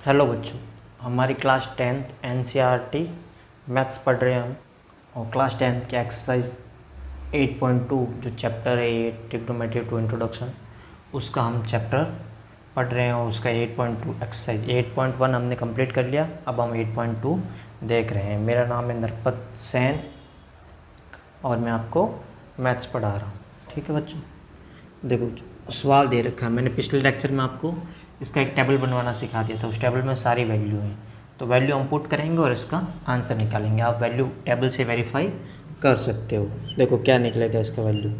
Hello बच्चों, हमारी class 10th NCERT maths पढ़ रहे हैं हम। और क्लास 10th की एक्सरसाइज 8.2 जो चैप्टर है ये ट्रिग्नोमेट्री टू इंट्रोडक्शन, उसका हम चैप्टर पढ़ रहे हैं। और उसका 8.2 एक्सरसाइज 8.1 हमने कंप्लीट कर लिया, अब हम 8.2 देख रहे हैं। मेरा नाम है नरपत सैन और मैं आपको मैथ्स पढ़ा रहा हूँ। ठीक है बच्चों, देखो सवाल दे रखा है। मैंने पिछले लेक्चर में आपको इसका एक टेबल बनवाना सिखा दिया था। उस टेबल में सारी वैल्यू हैं, तो वैल्यू हम पुट करेंगे और इसका आंसर निकालेंगे। आप वैल्यू टेबल से वेरीफाई कर सकते हो। देखो क्या निकलेगा इसका वैल्यू।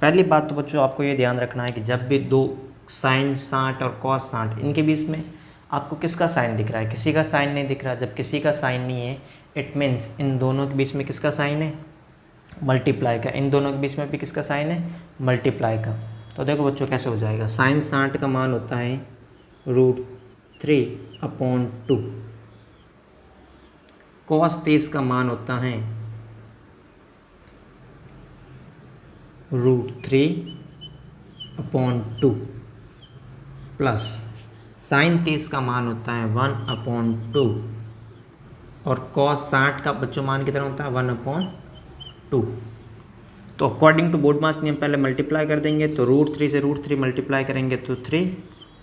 पहली बात तो बच्चों आपको ये ध्यान रखना है कि जब भी दो साइन 60 और कॉस 60 इनके बीच में आपको किसका साइन दिख रहा है, किसी का साइन नहीं दिख रहा। जब किसी का साइन नहीं है इट मीन्स इन दोनों के बीच में किसका साइन है, मल्टीप्लाई का। इन दोनों के बीच में भी किसका साइन है, मल्टीप्लाई का। तो देखो बच्चों कैसे हो जाएगा। साइन 60 का मान होता है √3/2। कॉस 30 का मान होता है √3/2 प्लस साइन 30 का मान होता है 1/2 और कॉस 60 का बच्चों मान कितना होता है 1/2। तो अकॉर्डिंग टू बोर्डमास नियम पहले मल्टीप्लाई कर देंगे। तो √3 से √3 मल्टीप्लाई करेंगे तो 3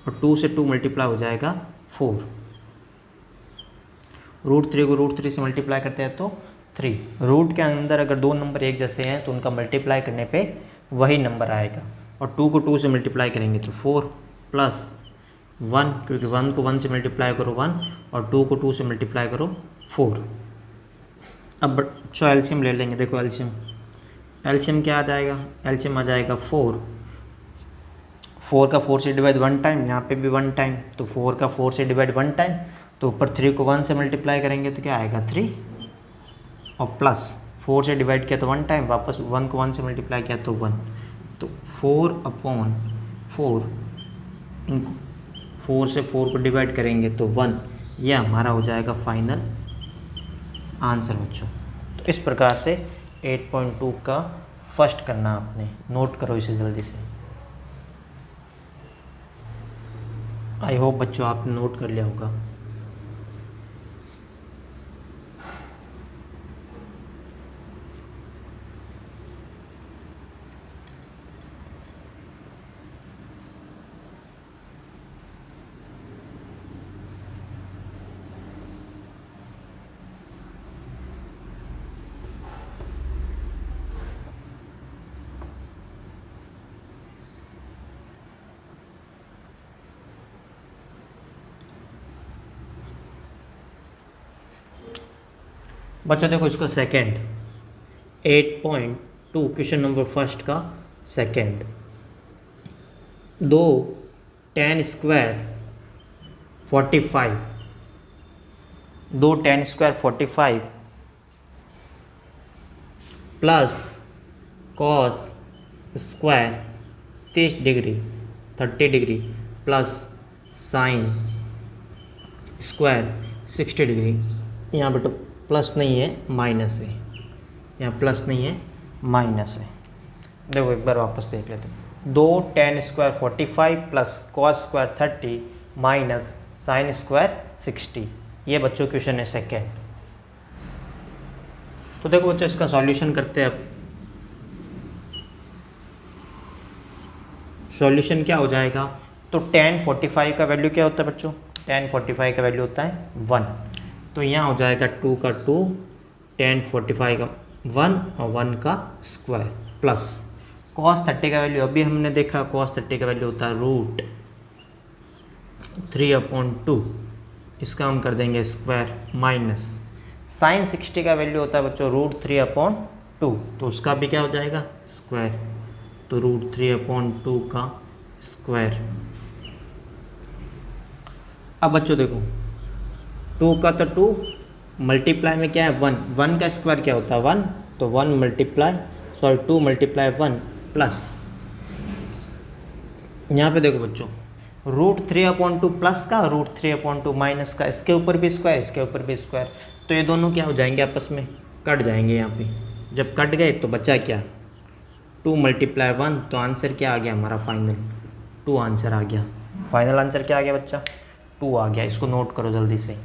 और 2 से 2 मल्टीप्लाई हो जाएगा 4। √3 को √3 से मल्टीप्लाई करते हैं तो 3। रूट के अंदर अगर दो नंबर एक जैसे हैं तो उनका मल्टीप्लाई करने पे वही नंबर आएगा। और 2 को 2 से मल्टीप्लाई करेंगे तो 4 प्लस 1, क्योंकि 1 को 1 से मल्टीप्लाई करो 1 और 2 को 2 से मल्टीप्लाई करो 4। अब बच्चों एलसीएम ले लेंगे। देखो एलसीएम क्या आ जाएगा, एलसीएम आ जाएगा 4 का 4 से डिवाइड 1 टाइम, यहाँ पे भी 1 टाइम। तो 4 का 4 से डिवाइड 1 टाइम, तो ऊपर 3 को 1 से मल्टीप्लाई करेंगे तो क्या आएगा 3 और प्लस 4 से डिवाइड किया तो 1 टाइम, वापस 1 को 1 से मल्टीप्लाई किया तो 1। तो 4/4 इनको 4 से 4 को डिवाइड करेंगे तो 1। यह हमारा हो जाएगा फाइनल आंसर बच्चों। तो इस प्रकार से 8.2 का फर्स्ट करना आपने। नोट करो इसे जल्दी से। आई होप बच्चों आपने नोट कर लिया होगा। बच्चों देखो इसका सेकंड 8.2 क्वेश्चन नंबर फर्स्ट का second. 2 tan square 45 2 tan square 45 plus cos square 30 degree plus sine square 60 degree. यहाँ बेटा प्लस नहीं है माइनस है, यहाँ प्लस नहीं है माइनस है। देखो एक बार वापस देख लेते हैं। 2 tan square 45 plus cos square 30 minus sine square 60। ये बच्चों क्वेश्चन है सेकेंड। तो देखो बच्चों इसका सॉल्यूशन करते हैं। अब सॉल्यूशन क्या हो जाएगा, तो tan 45 का वैल्यू क्या होता है बच्चों, tan 45 का वैल्यू होता है 1। तो यहाँ हो जाएगा 2 का 2 tan 45 का 1 और 1 का स्क्वायर प्लस cos 30 का वैल्यू अभी हमने देखा। cos 30 का वैल्यू होता है √3/2। इसका हम कर देंगे स्क्वायर माइनस साइन 60 का वैल्यू होता है बच्चों √3/2। तो उसका भी क्या हो जाएगा स्क्वायर। तो √3/2 का स्क्वायर। अब बच्चों देखो 2 का तो 2 मल्टीप्लाई में क्या है 1 का स्क्वायर क्या होता है 1। तो 2 मल्टीप्लाई 1 प्लस यहाँ पे देखो बच्चों √3/2 प्लस का √3/2 माइनस का, इसके ऊपर भी स्क्वायर इसके ऊपर भी स्क्वायर। तो ये दोनों क्या हो जाएंगे आपस में कट जाएंगे। यहाँ पे जब कट गए तो बचा क्या 2 मल्टीप्लाई 1। तो आंसर क्या आ गया हमारा फाइनल 2 आंसर आ गया। फाइनल आंसर क्या आ गया बच्चा 2 आ गया। इसको नोट करो जल्दी से।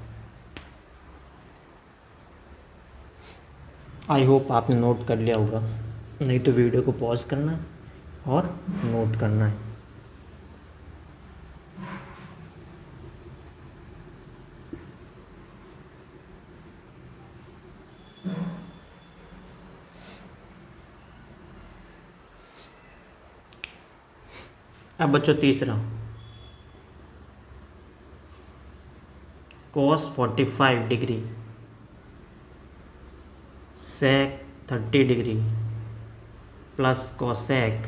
आई होप आपने नोट कर लिया होगा, नहीं तो वीडियो को पॉज करना और नोट करना है। अब बच्चों तीसरा, cos 45 degree sec 30 degree plus cosec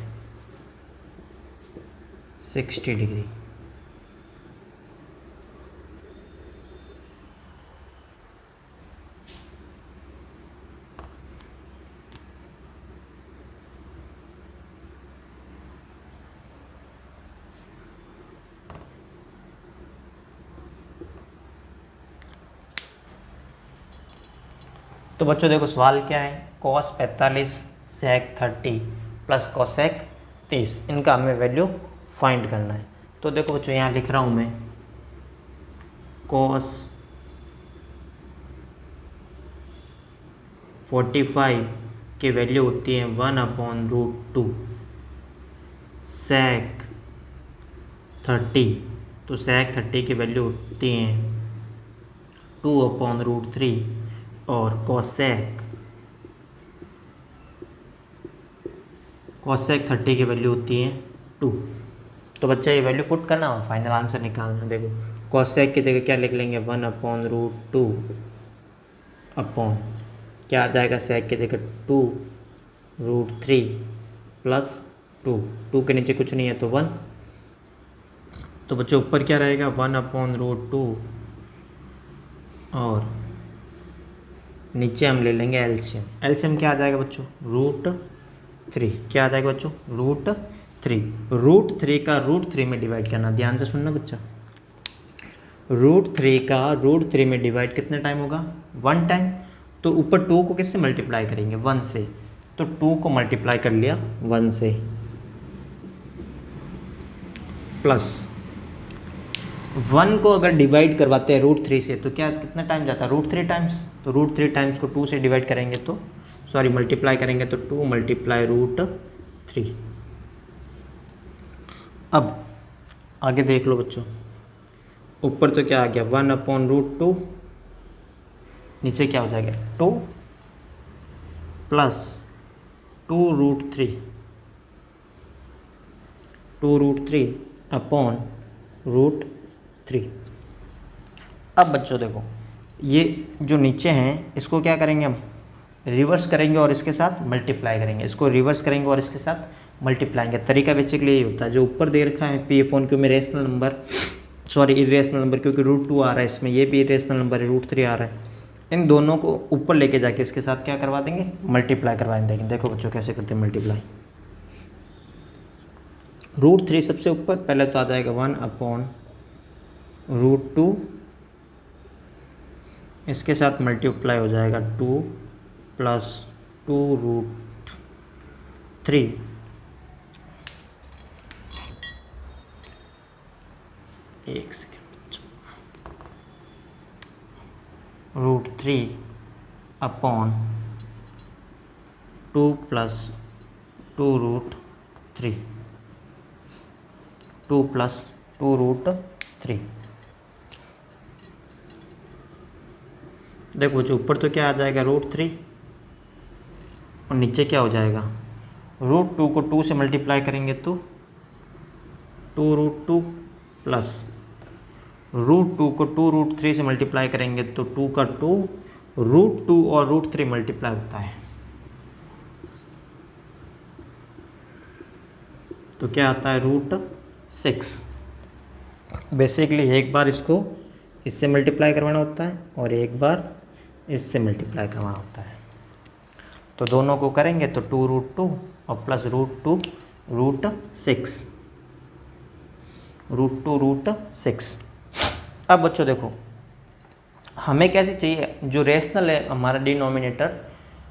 60 degree. तो बच्चों देखो सवाल क्या है, cos 45 sec 30 प्लस cosec 30, इनका हमें वैल्यू फाइंड करना है। तो देखो बच्चों यहाँ लिख रहा हूँ मैं, cos 45 की वैल्यू होती है 1/√2, sec 30, तो sec 30 की वैल्यू होती है 2/√3, और cosec 30 की वैल्यू होती है 2। तो बच्चा ये वैल्यू पुट करना और फाइनल आंसर निकालना। देखो cosec की जगह क्या लिख लेंगे, 1/√2 अपॉन क्या आ जाएगा, sec की जगह 2√3 प्लस 2 के नीचे कुछ नहीं है तो 1। तो बच्चों ऊपर क्या रहेगा, 1/√2 और नीचे हम ले लेंगे एलसीएम। एलसीएम क्या आ जाएगा बच्चों, √3। क्या आ जाएगा बच्चों, √3। √3 का √3 में डिवाइड करना, ध्यान से सुनना बच्चा। √3 का √3 में डिवाइड कितने टाइम होगा, 1 टाइम। तो ऊपर 2 को किससे मल्टीप्लाई करेंगे, 1 से। तो 2 को मल्टीप्लाई कर लिया 1 से, प्लस 1 को अगर डिवाइड करवाते हैं √3 से तो क्या कितना टाइम जाता है, √3 टाइम्स। तो √3 टाइम्स को 2 से डिवाइड करेंगे तो मल्टीप्लाई करेंगे तो 2 मल्टीप्लाई √3। अब आगे देख लो बच्चों, ऊपर तो क्या आ गया 1/√2, नीचे क्या हो जाएगा 2 प्लस 2√3 अपॉन √3। अब बच्चों देखो ये जो नीचे हैं इसको क्या करेंगे, हम रिवर्स करेंगे और इसके साथ मल्टीप्लाई करेंगे। इसको रिवर्स करेंगे और इसके साथ मल्टीप्लाई करेंगे। तरीका बेसिकली यही होता है, जो ऊपर दे रखा है p/q में रेशनल नंबर, इरेशनल नंबर, क्योंकि √2 आ रहा है इसमें, ये भी इरेशनल नंबर है, √3 आ रहा है। इन दोनों को ऊपर लेके जाके इसके साथ क्या करवा देंगे, मल्टीप्लाई करवा देंगे। देखो बच्चों कैसे करते हैं मल्टीप्लाई। √3 सबसे ऊपर, पहले तो आ जाएगा 1/√2, इसके साथ मल्टीप्लाई हो जाएगा 2 प्लस 2√3 एक सेकेंड, √3 अपॉन 2 प्लस 2√3, 2 प्लस 2√3। देखो जो ऊपर तो क्या आ जाएगा √3 और नीचे क्या हो जाएगा, √2 को 2 से मल्टीप्लाई करेंगे तो 2√2 प्लस √2 को 2√3 से मल्टीप्लाई करेंगे तो 2 का 2, √2 और √3 मल्टीप्लाई होता है तो क्या आता है √6। बेसिकली एक बार इसको इससे मल्टीप्लाई करवाना होता है और एक बार इससे मल्टीप्लाई करवाना होता है। तो दोनों को करेंगे तो 2√2 और प्लस √2 √6। अब बच्चों देखो हमें कैसे चाहिए, जो रेशनल है हमारा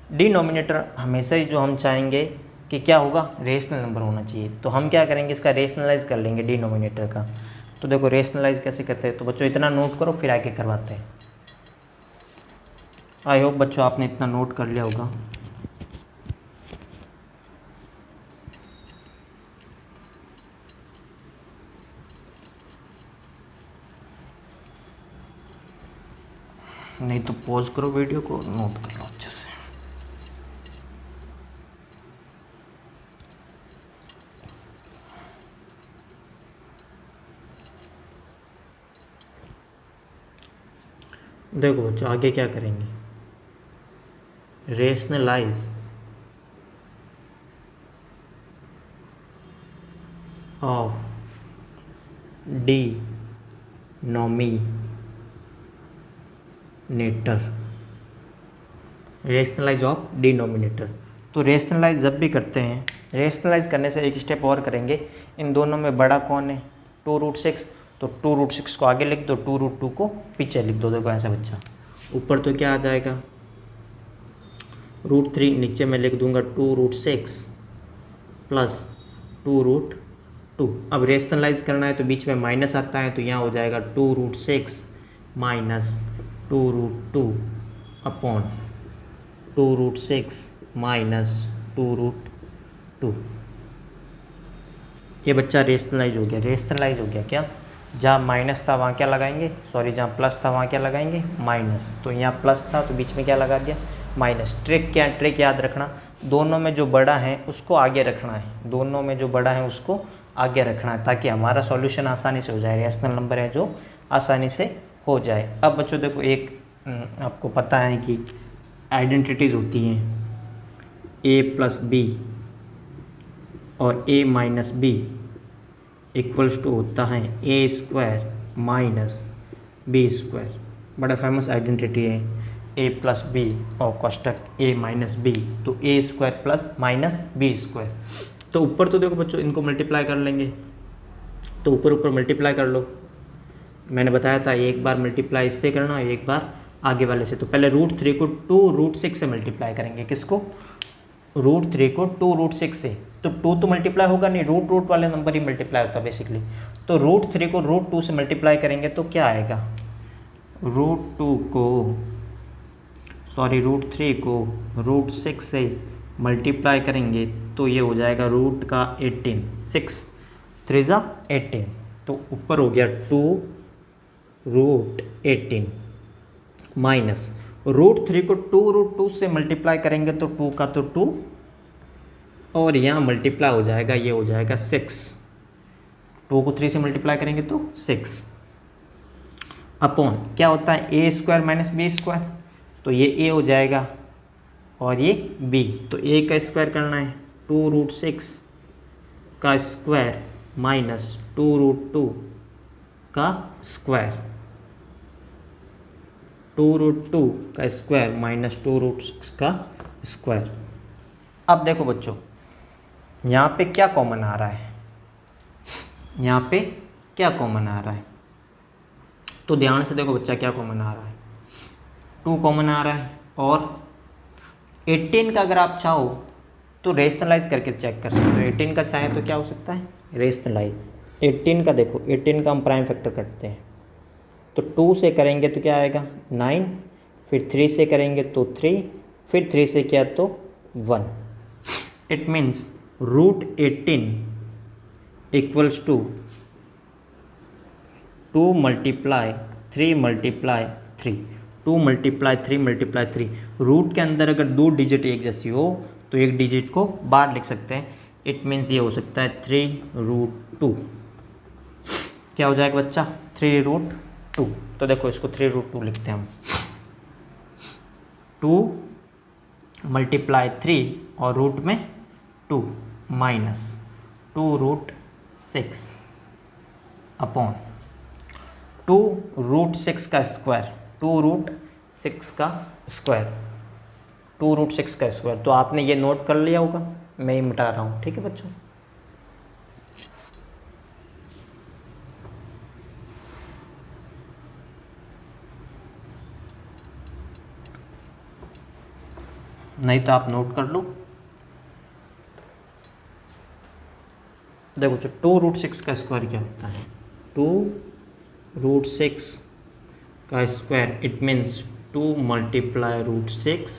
डिनोमिनेटर हमेशा ही जो हम चाहेंगे कि क्या होगा, रेशनल नंबर होना चाहिए। तो हम क्या करेंगे, इसका रेशनलाइज कर लेंगे डिनोमिनेटर का। तो तो देखो रेशनलाइज कैसे करते हैं, तो बच्चों इतना नोट करो फिर आगे करवाते हैं। आई होप बच्चों आपने इतना नोट कर लिया होगा। नहीं तो पॉज करो वीडियो को, नोट कर लो अच्छे से। देखो बच्चों आगे क्या करेंगे, rationalise of denominator, rationalise of denominator. तो रेशनलाइज जब भी करते हैं, रेशनलाइज करने से एक स्टेप और करेंगे, इन दोनों में बड़ा कौन है, 2√6, तो 2√6 को आगे लिख दो, 2√2 को पीछे लिख दो। देखो ऐसा बच्चा, ऊपर तो क्या आ जाएगा √3, नीचे मैं लिख दूंगा 2√6 प्लस 2√2। अब रेशनलाइज करना है तो बीच में माइनस आता है, तो यहाँ हो जाएगा 2√6 माइनस 2√2 अपॉन 2√6 माइनस 2√2। ये बच्चा रेशनलाइज हो गया। रेशनलाइज हो गया क्या, जहाँ माइनस था वहाँ क्या लगाएंगे, सॉरी जहाँ प्लस था वहाँ क्या लगाएंगे, माइनस। तो यहाँ प्लस था तो बीच में क्या लगा दिया, माइनस। ट्रिक क्या है, ट्रिक याद रखना, दोनों में जो बड़ा है उसको आगे रखना है, दोनों में जो बड़ा है उसको आगे रखना है, ताकि हमारा सॉल्यूशन आसानी से हो जाए। रेशनल नंबर है जो आसानी से हो जाए। अब बच्चों देखो एक आपको पता है कि आइडेंटिटीज़ होती हैं a प्लस बी और a minus B equals to होता है a square minus B square. बड़ा फेमस आइडेंटिटी है a प्लस बी और कोष्टक a माइनस बी, तो a square plus minus B square. तो ऊपर तो देखो बच्चों इनको मल्टीप्लाई कर लेंगे, तो ऊपर ऊपर मल्टीप्लाई कर लो। मैंने बताया था एक बार मल्टीप्लाई इससे करना है, एक बार आगे वाले से। तो पहले √3 को 2√6 से मल्टीप्लाई करेंगे। किसको, √3 को 2√6 से। तो 2 तो मल्टीप्लाई होगा नहीं, रूट वाले नंबर ही मल्टीप्लाई होता है बेसिकली। तो √3 को √2 से मल्टीप्लाई करेंगे तो क्या आएगा, √3 को √6 से मल्टीप्लाई करेंगे तो ये हो जाएगा रूट का 18, 6 3 18। तो ऊपर हो गया 2√18 माइनस √3 को 2√2 से मल्टीप्लाई करेंगे तो 2 का तो 2 और यहाँ मल्टीप्लाई हो जाएगा, ये हो जाएगा 6। 2 को 3 से मल्टीप्लाई करेंगे तो 6 अपॉन क्या होता है a square minus B square. तो ये a हो जाएगा और ये b। तो a का स्क्वायर करना है 2√6 का स्क्वायर माइनस 2√2 का स्क्वायर, 2√2 का स्क्वायर माइनस 2√6 का स्क्वायर। अब देखो बच्चों यहाँ पे क्या कॉमन आ रहा है, यहाँ पे क्या कॉमन आ रहा है, तो ध्यान से देखो बच्चा क्या कॉमन आ रहा है, 2 कॉमन आ रहा है। और 18 का अगर आप चाहो तो रेशनलाइज करके चेक कर सकते हो। 18 का चाहें तो क्या हो सकता है, रेशनलाइज। 18 का देखो, 18 का हम प्राइम फैक्टर करते हैं, तो 2 से करेंगे तो क्या आएगा 9, फिर 3 से करेंगे तो 3, फिर 3 से किया तो 1। It means √18 equals to 2 multiply 3 multiply 3, 2 multiply 3 multiply 3। Root के अंदर अगर 2 डिजिट एक जैसी हो तो एक डिजिट को बाहर लिख सकते हैं। इट मीन्स ये हो सकता है 3√2। क्या हो जाएगा बच्चा, 3√2। तो देखो इसको 3√2 लिखते हैं हम, 2 मल्टीप्लाई 3 और रूट में 2 माइनस 2√6 अपॉन 2√6 का स्क्वायर, 2√6 का स्क्वायर, 2√6 का स्क्वायर। तो आपने ये नोट कर लिया होगा, मैं ही मिटा रहा हूँ, ठीक है बच्चों। नहीं तो आप नोट कर लो। देखो जो 2√6 का स्क्वायर क्या होता है, 2 रूट 6 का square, it means 2 multiply root 6,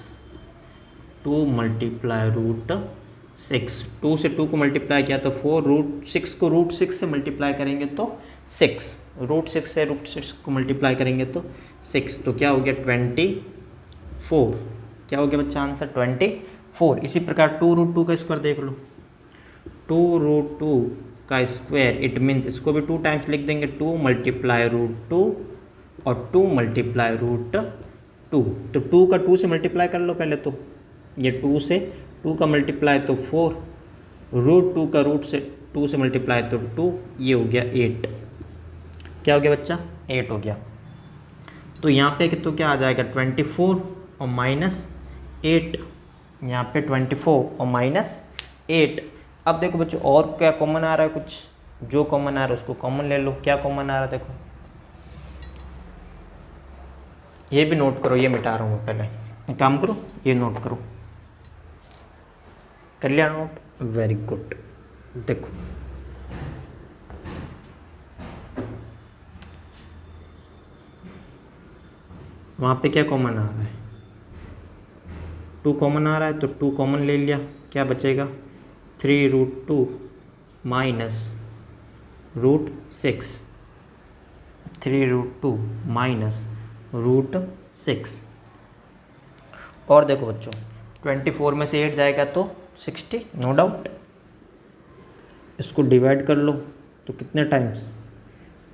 2 multiply root 6, 2 से 2 को मल्टीप्लाई किया तो 4, रूट 6 को रूट 6 से मल्टीप्लाई करेंगे तो 6, रूट 6 से रूट 6 को मल्टीप्लाई करेंगे तो 6, तो क्या हो गया 24, क्या हो गया बच्चा आंसर 24। इसी प्रकार 2 रूट 2 का स्क्वायर देख लो, 2 रूट 2 का स्क्वायर, इट मीन्स इसको भी 2 टाइम्स लिख देंगे, 2 मल्टीप्लाई रूट 2 और 2 मल्टीप्लाई रूट 2, तो 2 का 2 से मल्टीप्लाई कर लो पहले, तो ये 2 से 2 का मल्टीप्लाई तो 4, रूट 2 का रूट से 2 से मल्टीप्लाई तो 2, ये हो गया 8, क्या हो गया बच्चा 8 हो गया। तो यहाँ पे तो क्या आ जाएगा 24 और माइनस 8, यहाँ पे 24 और माइनस 8। अब देखो बच्चों और क्या कॉमन आ रहा है, कुछ जो कॉमन आ रहा है उसको कॉमन ले लो, क्या कॉमन आ रहा है देखो, ये भी नोट करो, ये मिटा रहा हूँ मैं पहले, एक काम करो ये नोट करो, कर लिया नोट, वेरी गुड। देखो वहाँ पे क्या कॉमन आ रहा है, 2 कॉमन आ रहा है, तो 2 कॉमन ले लिया, क्या बचेगा 3 root 2 minus root 6, 3 root 2 minus root 6। और देखो बच्चों 24 में से 8 जाएगा तो 60, नो डाउट, इसको डिवाइड कर लो तो कितने टाइम्स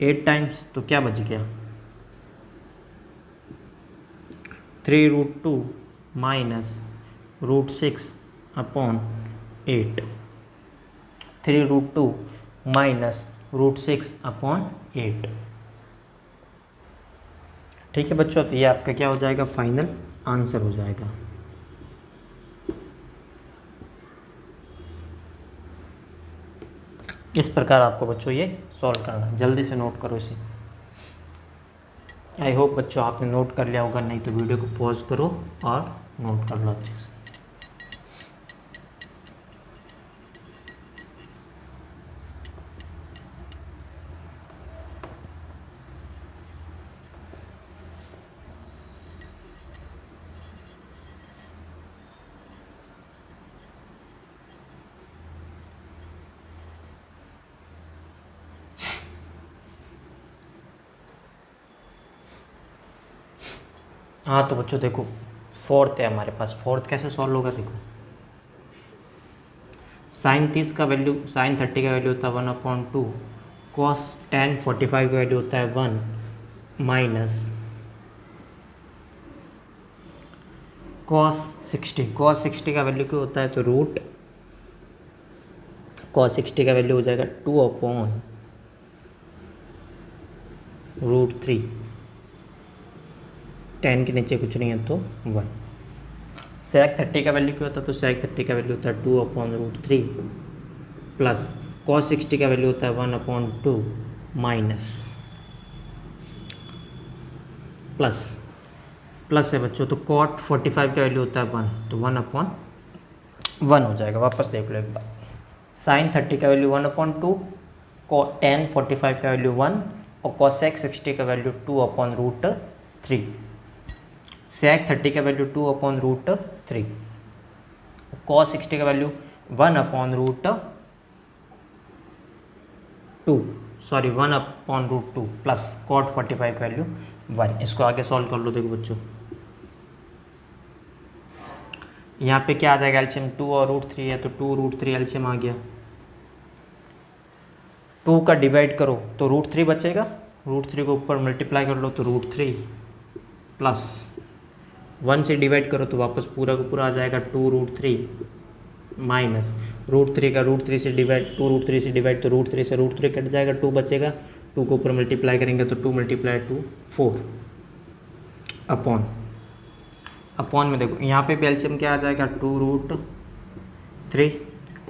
8 टाइम्स, तो क्या बच गया 3 root 2 minus root 6 upon 8, 3 root 2 minus root 6 upon 8। ठीक है बच्चों, तो ये आपका क्या हो जाएगा फाइनल आंसर हो जाएगा। इस प्रकार आपको बच्चों ये सॉल्व करना है, जल्दी से नोट करो इसे। आई होप बच्चों आपने नोट कर लिया होगा, नहीं तो वीडियो को पॉज करो और नोट कर लो अच्छे से। हाँ तो बच्चों देखो फोर्थ है हमारे पास, फोर्थ कैसे सॉल्व होगा देखो, साइन 30 का वैल्यू, साइन 30 का वैल्यू होता है 1/2, कॉस 10 45 का वैल्यू होता है 1 माइनस कॉस 60 का वैल्यू क्या होता है, तो रूट कॉस 60 का वैल्यू हो जाएगा 2/√3, 10 के नीचे कुछ नहीं है तो 1। सेक 30 का वैल्यू क्या होता है, तो सेक 30 का वैल्यू होता है 2/√3 प्लस कॉस 60 का वैल्यू होता है 1/2 माइनस प्लस है बच्चों, तो कॉट 45 का वैल्यू होता है 1, तो 1/1 हो जाएगा। वापस देख लो एक बार, साइन 30 का वैल्यू 1/2, tan 45 का वैल्यू 1 और कॉसेक 60 का वैल्यू 2/√3, सेक 30 का वैल्यू 2/√3, कॉस 60 का वैल्यू 1/2 प्लस कॉट 45 का वैल्यू 1। इसको आगे सॉल्व कर लो। देखो बच्चों यहाँ पे क्या आ जाएगा, एलसीएम 2 और √3 है तो 2√3 एलसीएम आ गया, 2 का डिवाइड करो तो √3 बचेगा, √3 को ऊपर मल्टीप्लाई कर लो तो √3 प्लस 1 से डिवाइड करो तो वापस पूरा का पूरा आ जाएगा 2√3 माइनस √3 का √3 से डिवाइड, 2√3 से डिवाइड तो √3 से √3 कट जाएगा, 2 बचेगा, 2 को ऊपर मल्टीप्लाई करेंगे तो 2 × 2 4 अपॉन में देखो यहाँ पे एलसीएम क्या आ जाएगा 2√3,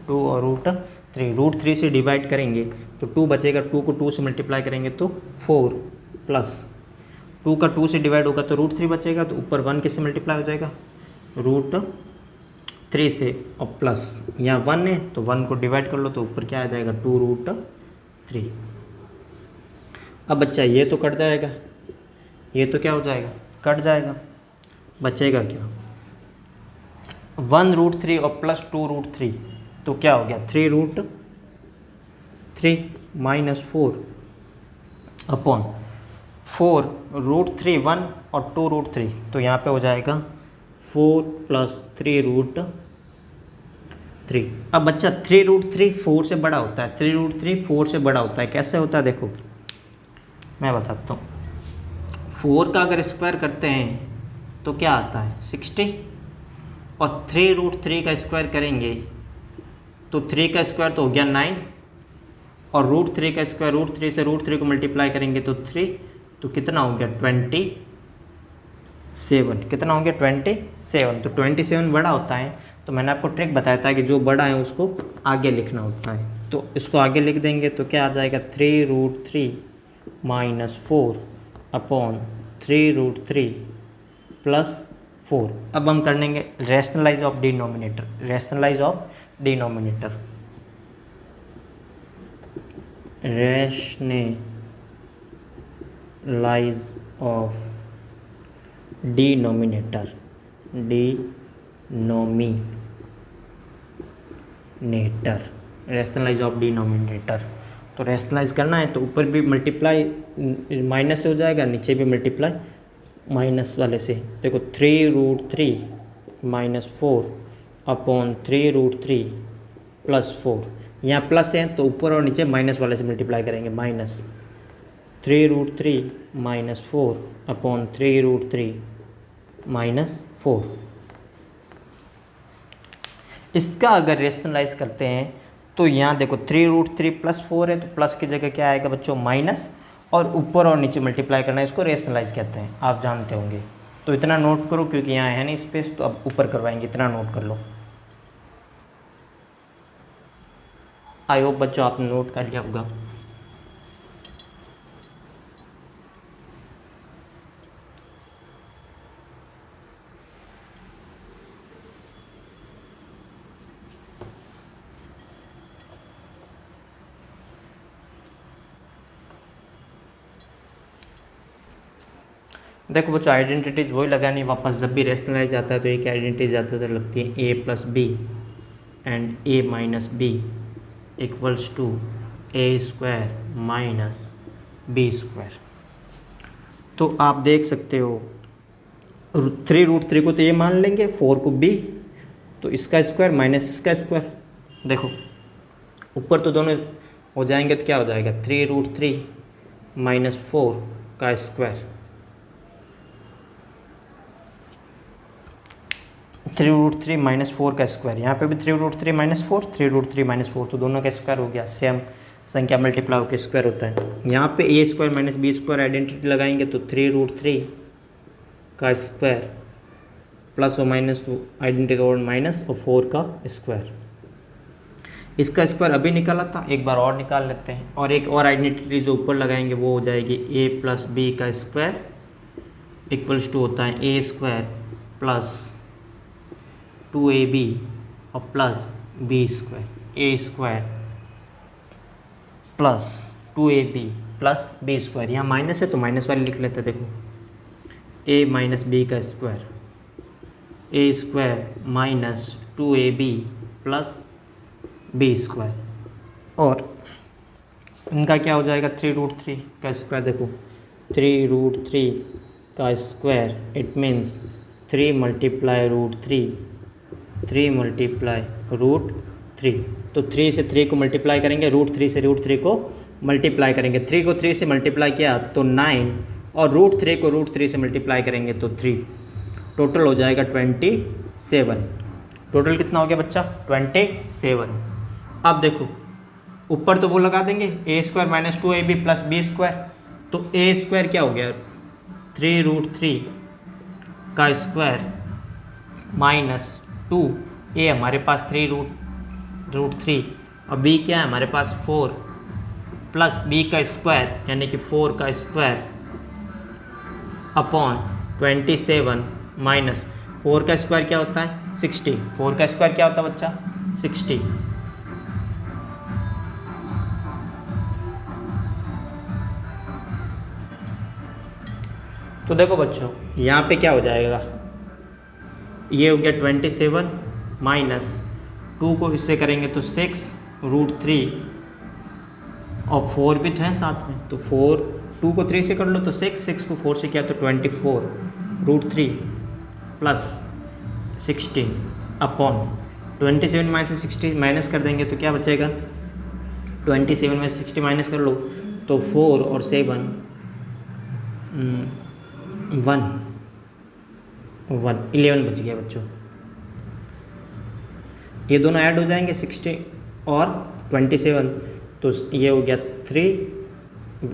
2 और √3, √3 से डिवाइड करेंगे तो 2 बचेगा, 2 को 2 से मल्टीप्लाई करेंगे तो 4 प्लस 2 का 2 से डिवाइड होगा तो √3 बचेगा, तो ऊपर 1 किससे मल्टीप्लाई हो जाएगा √3 से, और प्लस यहाँ 1 है तो 1 को डिवाइड कर लो तो ऊपर क्या आ जाएगा 2√3। अब बच्चा ये तो कट जाएगा, ये तो क्या हो जाएगा, कट जाएगा, बचेगा क्या, 1√3 और +2√3, तो क्या हो गया 3√3 -4 अपॉन 4√3 1 और 2√3, तो यहाँ पे हो जाएगा 4 + 3√3। अब बच्चा 3√3 4 से बड़ा होता है, 3√3 4 से बड़ा होता है, कैसे होता है देखो मैं बताता हूँ। 4 का अगर स्क्वायर करते हैं तो क्या आता है 60, और 3√3 का स्क्वायर करेंगे तो 3 का स्क्वायर तो हो गया 9, और √3 का स्क्वायर √3 से √3 को मल्टीप्लाई करेंगे तो 3, तो कितना हो गया 27, कितना हो गया 27, तो 27 बड़ा होता है। तो मैंने आपको ट्रिक बताया था कि जो बड़ा है उसको आगे लिखना होता है, तो इसको आगे लिख देंगे तो क्या आ जाएगा 3√3 -4 अपॉन 3√3 +4। अब हम कर लेंगे rationalise of denominator, rationalise of denominator, rationalise of denominator, rationalise of denominator. तो रैशनलाइज करना है तो ऊपर भी मल्टीप्लाई माइनस से हो जाएगा, नीचे भी मल्टीप्लाई माइनस वाले से। देखो 3√3 -4 अपॉन 3√3 +4, यहाँ प्लस है तो ऊपर और नीचे माइनस वाले से मल्टीप्लाई करेंगे, माइनस 3√3 -4 अपॉन 3√3 -4। इसका अगर रेशनलाइज करते हैं तो यहाँ देखो 3√3 +4 है तो प्लस की जगह क्या आएगा बच्चों माइनस, और ऊपर और नीचे मल्टीप्लाई करना है, इसको रेशनलाइज कहते हैं, आप जानते होंगे। तो इतना नोट करो क्योंकि यहाँ है नहीं स्पेस, तो अब ऊपर करवाएंगे, इतना नोट कर लो। आई होप बच्चों आपने नोट कर लिया होगा। देखो बच्चों आइडेंटिटीज़ वही लगानी वापस, जब भी रेशनलाइज आता है तो एक आइडेंटिटी ज़्यादातर लगती है, a + b and a - b equals to a² - b²। तो आप देख सकते हो 3√3 को तो ये मान लेंगे, 4 को b, तो इसका स्क्वायर माइनस इसका स्क्वायर। देखो ऊपर तो दोनों हो जाएंगे तो क्या हो जाएगा 3√3 -4 का स्क्वायर, 3√3 -4 का स्क्वायर, यहाँ पे भी 3√3 -4 3√3 -4, तो दोनों का स्क्वायर हो गया, सेम संख्या मल्टीप्लाई होकर स्क्वायर होता है। यहाँ पे a² - b² आइडेंटिटी लगाएंगे तो 3√3 का स्क्वायर प्लस और माइनस आइडेंटिटी और माइनस और 4 का स्क्वायर। इसका स्क्वायर अभी निकाला था, एक बार और निकाल लेते हैं, और एक और आइडेंटिटी जो ऊपर लगाएंगे वो हो जाएगी a + b का स्क्वायर इक्वल्स टू होता है a² + 2ab और plus b² a² + 2ab + b²। यहाँ माइनस है तो माइनस वाली लिख लेते हैं। देखो a - b का स्क्वायर a² - 2ab + b², और इनका क्या हो जाएगा 3√3 का स्क्वायर। देखो 3√3 का स्क्वायर इट मीन्स 3 × √3 3 × √3, तो 3 से 3 को मल्टीप्लाई करेंगे, √3 से √3 को मल्टीप्लाई करेंगे, 3 को 3 से मल्टीप्लाई किया तो 9, और √3 को √3 से मल्टीप्लाई करेंगे तो 3, टोटल हो जाएगा 27। टोटल कितना हो गया बच्चा 27। अब देखो ऊपर तो वो लगा देंगे a² - 2ab + b², तो a² क्या हो गया 3√3 का स्क्वायर माइनस 2, a हमारे पास 3√3 और b क्या है हमारे पास 4 प्लस b का स्क्वायर यानी कि 4 का स्क्वायर अपॉन 27 माइनस 4 का स्क्वायर क्या होता है 60। 4 का स्क्वायर क्या होता है बच्चा 60। तो देखो बच्चों, यहाँ पे क्या हो जाएगा, ये हो गया 27 माइनस 2 को इससे करेंगे तो 6√3 और 4 भी तो है साथ में, तो 4, 2 को 3 से कर लो तो 6 को 4 से किया तो 24√3 प्लस 16 अपॉन 27 में से 60 माइनस कर देंगे तो क्या बचेगा, 27 में से 60 माइनस कर लो तो 4 और 7 11 बच गया बच्चों। ये दोनों ऐड हो जाएंगे 60 और 27, तो ये हो गया 3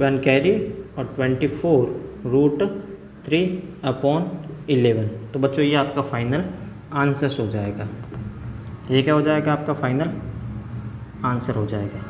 1 कैरी और 24√3/11। तो बच्चों ये आपका फाइनल आंसर हो जाएगा। ये क्या हो जाएगा, आपका फाइनल आंसर हो जाएगा।